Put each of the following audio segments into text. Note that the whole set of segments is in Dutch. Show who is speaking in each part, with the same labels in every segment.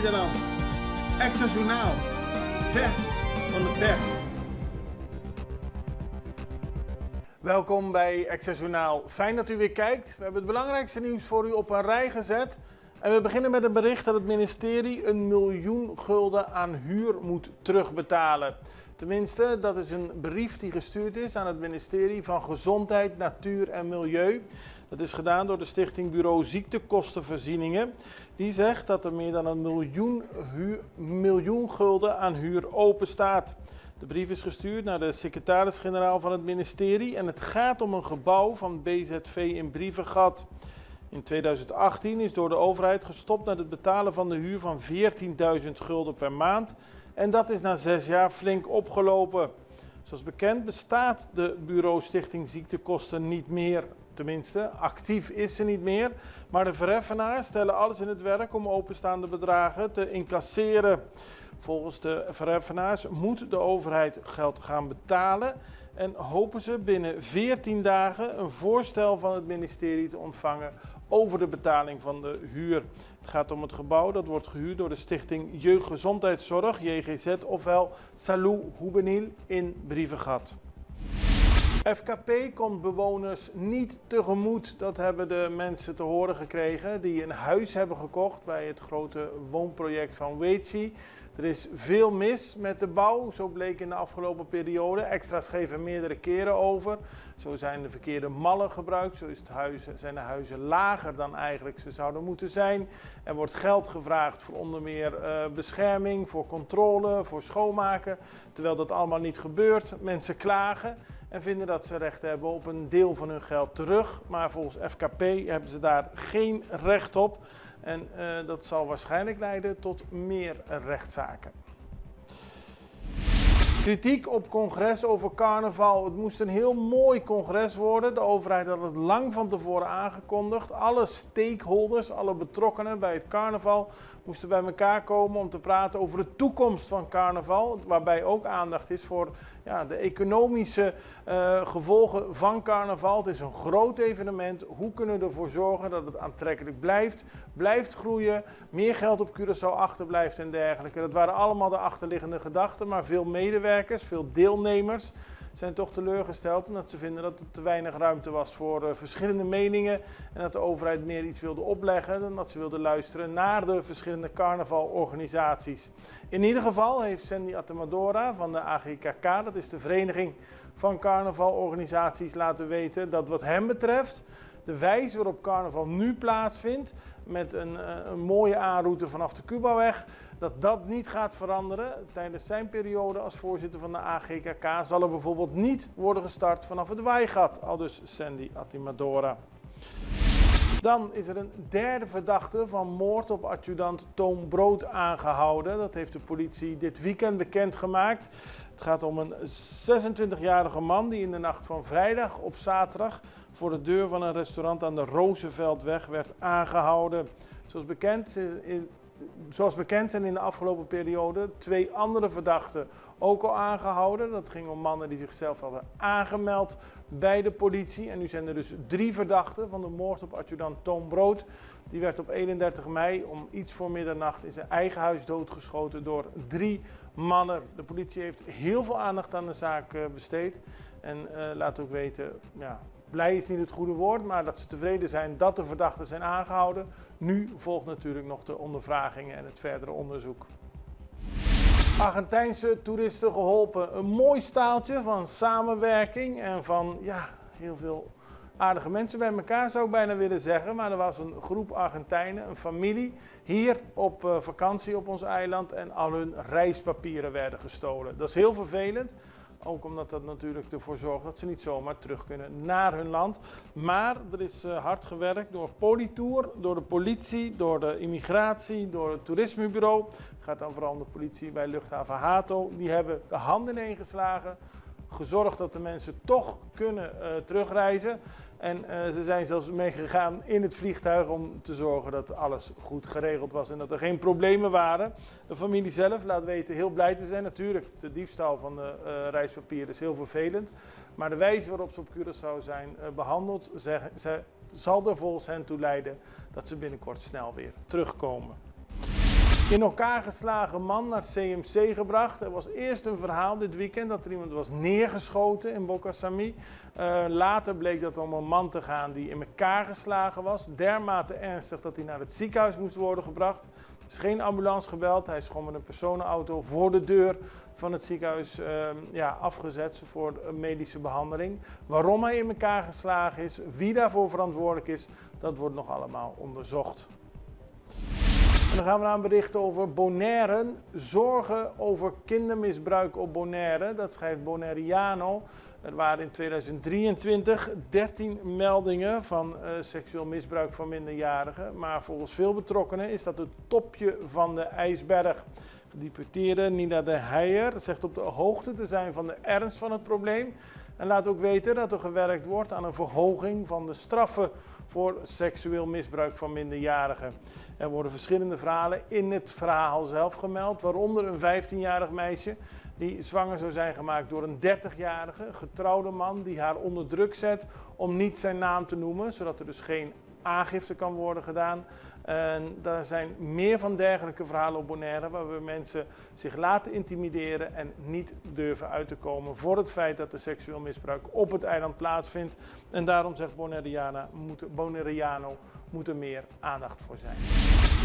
Speaker 1: Nederlands. Extra Journaal. Vers van de pers. Welkom bij Extra Journaal. Fijn dat u weer kijkt. We hebben het belangrijkste nieuws voor u op een rij gezet. En we beginnen met een bericht dat het ministerie 1 miljoen gulden aan huur moet terugbetalen. Tenminste, dat is een brief die gestuurd is aan het ministerie van Gezondheid, Natuur en Milieu. Dat is gedaan door de Stichting Bureau Ziektekostenvoorzieningen. Die zegt dat er meer dan 1 miljoen gulden aan huur open staat. De brief is gestuurd naar de secretaris-generaal van het ministerie en het gaat om een gebouw van BZV in Brievengat. In 2018 is door de overheid gestopt met het betalen van de huur van 14.000 gulden per maand. En dat is na 6 jaar flink opgelopen. Zoals bekend bestaat de Bureau Stichting Ziektekosten niet meer. Tenminste, actief is ze niet meer. Maar de verheffenaars stellen alles in het werk om openstaande bedragen te incasseren. Volgens de verheffenaars moet de overheid geld gaan betalen. En hopen ze binnen 14 dagen een voorstel van het ministerie te ontvangen over de betaling van de huur. Het gaat om het gebouw dat wordt gehuurd door de Stichting Jeugdgezondheidszorg, JGZ, ofwel Salou Juvenil in Brievengat. FKP komt bewoners niet tegemoet. Dat hebben de mensen te horen gekregen die een huis hebben gekocht bij het grote woonproject van Weetsi. Er is veel mis met de bouw, zo bleek in de afgelopen periode. Extra's geven meerdere keren over. Zo zijn de verkeerde mallen gebruikt, zo zijn de huizen lager dan eigenlijk ze zouden moeten zijn. Er wordt geld gevraagd voor onder meer bescherming, voor controle, voor schoonmaken. Terwijl dat allemaal niet gebeurt. Mensen klagen en vinden dat ze recht hebben op een deel van hun geld terug. Maar volgens FKP hebben ze daar geen recht op. En dat zal waarschijnlijk leiden tot meer rechtszaken. Kritiek op congres over carnaval. Het moest een heel mooi congres worden. De overheid had het lang van tevoren aangekondigd. Alle stakeholders, alle betrokkenen bij het carnaval moesten bij elkaar komen om te praten over de toekomst van carnaval. Waarbij ook aandacht is voor de economische gevolgen van carnaval. Het is een groot evenement. Hoe kunnen we ervoor zorgen dat het aantrekkelijk blijft groeien, meer geld op Curaçao achterblijft en dergelijke. Dat waren allemaal de achterliggende gedachten, maar veel medewerkers, veel deelnemers zijn toch teleurgesteld omdat ze vinden dat er te weinig ruimte was voor verschillende meningen en dat de overheid meer iets wilde opleggen dan dat ze wilde luisteren naar de verschillende carnavalorganisaties. In ieder geval heeft Sandy Atamadora van de AGKK, dat is de Vereniging van Carnavalorganisaties, laten weten dat wat hem betreft de wijze waarop carnaval nu plaatsvindt, met een mooie aanroute vanaf de Cubaweg, dat niet gaat veranderen. Tijdens zijn periode als voorzitter van de AGKK zal er bijvoorbeeld niet worden gestart vanaf het Waaigat, aldus Sandy Atamadora. Dan is er een derde verdachte van moord op adjudant Toon Brood aangehouden. Dat heeft de politie dit weekend bekendgemaakt. Het gaat om een 26-jarige man die in de nacht van vrijdag op zaterdag voor de deur van een restaurant aan de Rooseveltweg werd aangehouden. Zoals bekend zijn in de afgelopen periode 2 andere verdachten ook al aangehouden. Dat ging om mannen die zichzelf hadden aangemeld bij de politie. En nu zijn er dus 3 verdachten van de moord op adjudant Toon Brood. Die werd op 31 mei om iets voor middernacht in zijn eigen huis doodgeschoten door 3 mannen. De politie heeft heel veel aandacht aan de zaak besteed. En laat ook weten, blij is niet het goede woord, maar dat ze tevreden zijn dat de verdachten zijn aangehouden. Nu volgt natuurlijk nog de ondervragingen en het verdere onderzoek. Argentijnse toeristen geholpen. Een mooi staaltje van samenwerking en van heel veel aardige mensen bij elkaar, zou ik bijna willen zeggen. Maar er was een groep Argentijnen, een familie, hier op vakantie op ons eiland en al hun reispapieren werden gestolen. Dat is heel vervelend. Ook omdat dat natuurlijk ervoor zorgt dat ze niet zomaar terug kunnen naar hun land. Maar er is hard gewerkt door Politour, door de politie, door de immigratie, door het toerismebureau. Het gaat dan vooral om de politie bij luchthaven Hato. Die hebben de handen ineengeslagen, gezorgd dat de mensen toch kunnen terugreizen. En ze zijn zelfs meegegaan in het vliegtuig om te zorgen dat alles goed geregeld was en dat er geen problemen waren. De familie zelf laat weten heel blij te zijn. Natuurlijk, de diefstal van de reispapieren is heel vervelend. Maar de wijze waarop ze op Curaçao zijn behandeld, zal er volgens hen toe leiden dat ze binnenkort snel weer terugkomen. In elkaar geslagen man naar CMC gebracht. Er was eerst een verhaal dit weekend dat er iemand was neergeschoten in Bokasami. Later bleek dat om een man te gaan die in elkaar geslagen was. Dermate ernstig dat hij naar het ziekenhuis moest worden gebracht. Er is geen ambulance gebeld. Hij is gewoon met een personenauto voor de deur van het ziekenhuis afgezet voor medische behandeling. Waarom hij in elkaar geslagen is, wie daarvoor verantwoordelijk is, dat wordt nog allemaal onderzocht. En dan gaan we naar een bericht over Bonaire. Zorgen over kindermisbruik op Bonaire. Dat schrijft Bonaireano. Er waren in 2023 13 meldingen van seksueel misbruik van minderjarigen. Maar volgens veel betrokkenen is dat het topje van de ijsberg. Gedeputeerde Nina de Heijer zegt op de hoogte te zijn van de ernst van het probleem. En laat ook weten dat er gewerkt wordt aan een verhoging van de straffen voor seksueel misbruik van minderjarigen. Er worden verschillende verhalen in het verhaal zelf gemeld, waaronder een 15-jarig meisje die zwanger zou zijn gemaakt door een 30-jarige getrouwde man die haar onder druk zet om niet zijn naam te noemen, zodat er dus geen aangifte kan worden gedaan. En er zijn meer van dergelijke verhalen op Bonaire waarbij mensen zich laten intimideren en niet durven uit te komen voor het feit dat er seksueel misbruik op het eiland plaatsvindt. En daarom zegt Bonaireano moet er meer aandacht voor zijn.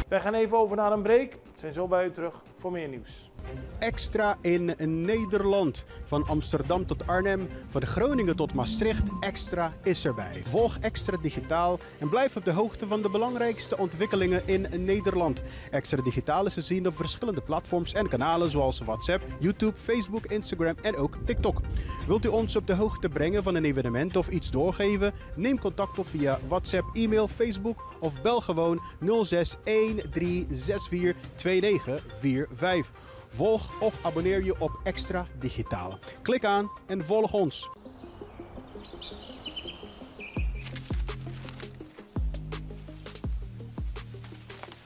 Speaker 1: Wij gaan even over naar een break. We zijn zo bij u terug voor meer nieuws.
Speaker 2: Extra in Nederland. Van Amsterdam tot Arnhem, van Groningen tot Maastricht, Extra is erbij. Volg Extra Digitaal en blijf op de hoogte van de belangrijkste ontwikkelingen in Nederland. Extra Digitaal is te zien op verschillende platforms en kanalen zoals WhatsApp, YouTube, Facebook, Instagram en ook TikTok. Wilt u ons op de hoogte brengen van een evenement of iets doorgeven? Neem contact op via WhatsApp, e-mail, Facebook of bel gewoon 06 1364 2945. Volg of abonneer je op Extra Digitaal. Klik aan en volg ons.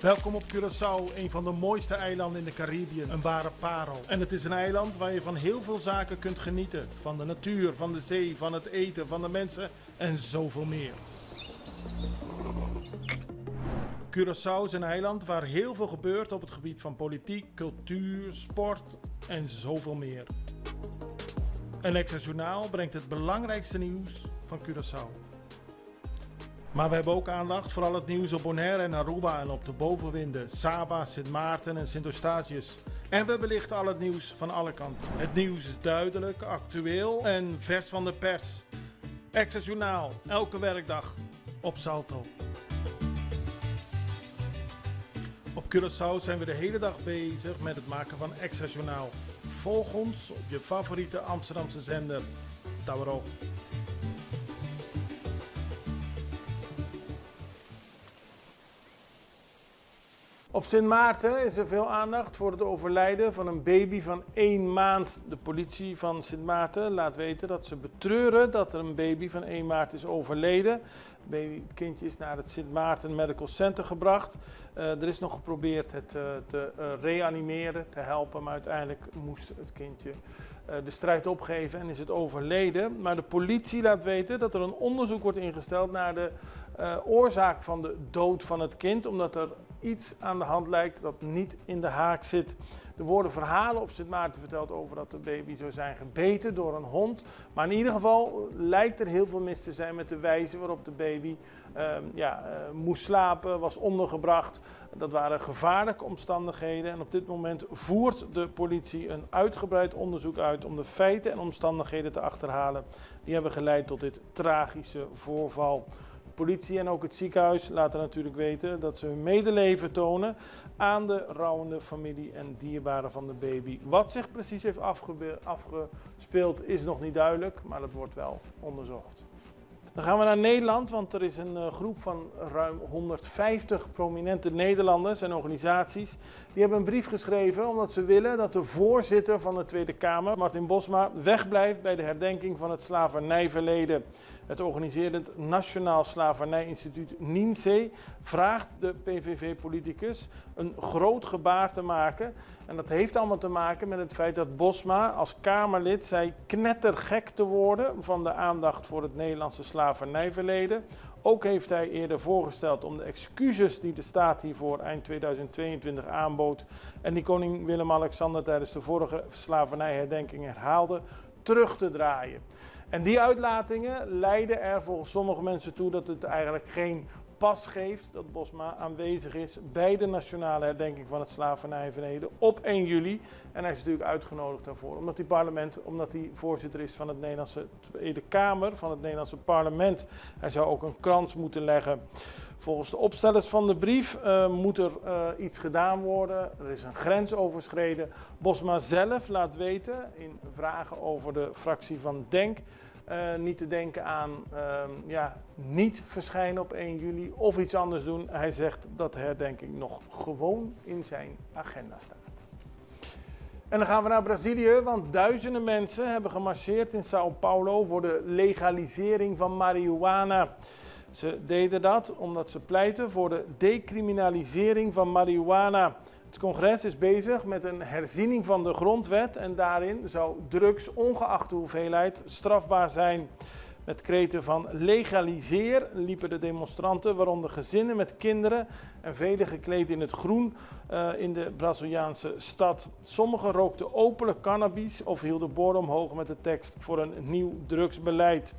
Speaker 1: Welkom op Curaçao, een van de mooiste eilanden in de Caribiën, een ware parel. En het is een eiland waar je van heel veel zaken kunt genieten. Van de natuur, van de zee, van het eten, van de mensen en zoveel meer. Curaçao is een eiland waar heel veel gebeurt op het gebied van politiek, cultuur, sport en zoveel meer. En Extra Journaal brengt het belangrijkste nieuws van Curaçao. Maar we hebben ook aandacht voor al het nieuws op Bonaire en Aruba en op de bovenwinden, Saba, Sint Maarten en Sint Eustatius. En we belichten al het nieuws van alle kanten. Het nieuws is duidelijk, actueel en vers van de pers. Extra Journaal, elke werkdag op Salto. Op Curaçao zijn we de hele dag bezig met het maken van Extra Journaal. Volg ons op je favoriete Amsterdamse zender, Tauro. Op Sint Maarten is er veel aandacht voor het overlijden van een baby van 1 maand. De politie van Sint Maarten laat weten dat ze betreuren dat er een baby van 1 maand is overleden. Het kindje is naar het Sint Maarten Medical Center gebracht. Er is nog geprobeerd het te reanimeren, te helpen, maar uiteindelijk moest het kindje de strijd opgeven en is het overleden. Maar de politie laat weten dat er een onderzoek wordt ingesteld naar de oorzaak van de dood van het kind, omdat er iets aan de hand lijkt dat niet in de haak zit. Er worden verhalen op Sint Maarten verteld over dat de baby zou zijn gebeten door een hond. Maar in ieder geval lijkt er heel veel mis te zijn met de wijze waarop de baby moest slapen, was ondergebracht. Dat waren gevaarlijke omstandigheden en op dit moment voert de politie een uitgebreid onderzoek uit om de feiten en omstandigheden te achterhalen. Die hebben geleid tot dit tragische voorval. De politie en ook het ziekenhuis laten natuurlijk weten dat ze hun medeleven tonen aan de rouwende familie en dierbaren van de baby. Wat zich precies heeft afgespeeld is nog niet duidelijk, maar dat wordt wel onderzocht. Dan gaan we naar Nederland, want er is een groep van ruim 150 prominente Nederlanders en organisaties. Die hebben een brief geschreven omdat ze willen dat de voorzitter van de Tweede Kamer, Martin Bosma, wegblijft bij de herdenking van het slavernijverleden. Het organiserend Nationaal Slavernijinstituut NINSE vraagt de PVV-politicus een groot gebaar te maken. En dat heeft allemaal te maken met het feit dat Bosma als Kamerlid zei knettergek te worden van de aandacht voor het Nederlandse slavernijverleden. Ook heeft hij eerder voorgesteld om de excuses die de staat hiervoor eind 2022 aanbood en die koning Willem-Alexander tijdens de vorige slavernijherdenking herhaalde, terug te draaien. En die uitlatingen leiden er volgens sommige mensen toe dat het eigenlijk geen pas geeft dat Bosma aanwezig is bij de nationale herdenking van het slavernijverleden op 1 juli. En hij is natuurlijk uitgenodigd daarvoor, omdat hij voorzitter is van het Nederlandse Tweede Kamer, van het Nederlandse parlement. Hij zou ook een krans moeten leggen. Volgens de opstellers van de brief moet er iets gedaan worden. Er is een grens overschreden. Bosma zelf laat weten in vragen over de fractie van DENK niet te denken aan niet verschijnen op 1 juli of iets anders doen. Hij zegt dat de herdenking nog gewoon in zijn agenda staat. En dan gaan we naar Brazilië, want duizenden mensen hebben gemarcheerd in Sao Paulo voor de legalisering van marihuana. Ze deden dat omdat ze pleiten voor de decriminalisering van marihuana. Het congres is bezig met een herziening van de grondwet en daarin zou drugs ongeacht de hoeveelheid strafbaar zijn. Met kreten van legaliseer liepen de demonstranten, waaronder gezinnen met kinderen en velen gekleed in het groen in de Braziliaanse stad. Sommigen rookten openlijk cannabis of hielden borden omhoog met de tekst voor een nieuw drugsbeleid.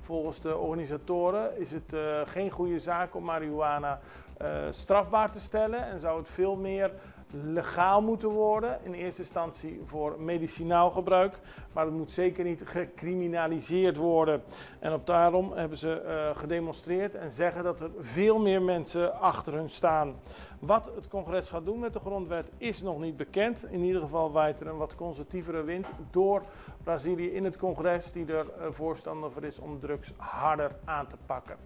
Speaker 1: Volgens de organisatoren is het geen goede zaak om marihuana strafbaar te stellen en zou het veel meer legaal moeten worden, in eerste instantie voor medicinaal gebruik, maar het moet zeker niet gecriminaliseerd worden. En daarom hebben ze gedemonstreerd en zeggen dat er veel meer mensen achter hun staan. Wat het congres gaat doen met de grondwet is nog niet bekend. In ieder geval waait er een wat conservatievere wind door Brazilië in het congres, die er voorstander voor is om drugs harder aan te pakken.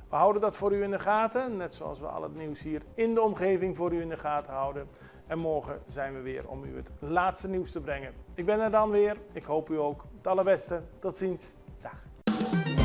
Speaker 1: We houden dat voor u in de gaten, net zoals we al het nieuws hier in de omgeving voor u in de gaten houden. En morgen zijn we weer om u het laatste nieuws te brengen. Ik ben er dan weer. Ik hoop u ook. Het allerbeste. Tot ziens. Dag.